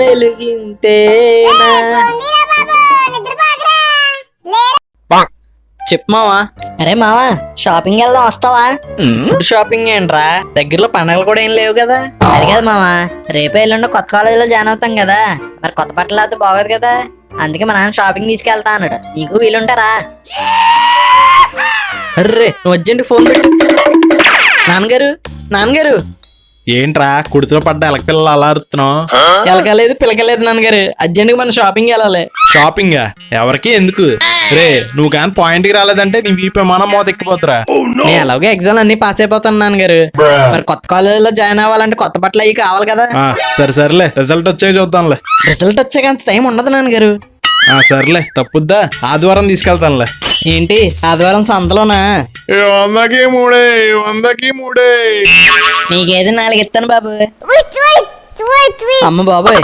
వెలుగింతేనా. చెప్పు మావా. అరే మావా, షాపింగ్ వెళ్దాం, వస్తావా? షాపింగ్ ఏంట్రా, దగ్గరలో పండగలు కూడా ఏం లేవు కదా. అది కాదు మావా, రేపే ఎల్లుండి కొత్త కాలేజీలో జాయిన్ అవుతాం కదా, మరి కొత్త బట్టలు అయితే బాగోదు కదా, అందుకే మా నాన్న షాపింగ్ తీసుకెళ్తా అన్నాడు. నీకు వీలుంటారా? అర్రే నువ్వు అర్జెంట్ ఫోన్ పెట్టు. నాన్నగారు, నాన్నగారు. ఏంట్రా కుడితో పడ్డ ఎలకపిల్ల అలా అరుస్తున్నావు? ఎలకలేదు పిలకలేదు నాన్నగారు, అర్జెంట్ గా మనం షాపింగ్ వెళ్ళాలి. షాపింగ్ ఎవరికి ఎందుకు? రే నువ్వు కానీ పాయింట్ కి రాలేదంటే నీ వీపు విమానం మోత ఎక్కిపోతురా. నేను అలాగే ఎగ్జామ్ అన్ని పాస్ అయిపోతాను నాన్నగారు. మరి కొత్త కాలేజీలో జాయిన్ అవ్వాలంటే కొత్త బట్టలు అవి కావాలి కదా. సరేలే, రిజల్ట్ వచ్చాక చూద్దాంలే. రిజల్ట్ వచ్చాక అంత టైం ఉండదు నాన్నగారు. సర్లే తప్పుద్దా, ఆదివారం తీసుకెళ్తానులే. ఏంటి ఆదివారం సంతలోనా? 100కి 3, 100కి 3. నీకేది 4 ఇస్తాను బాబు. అమ్మ బాబోయ్,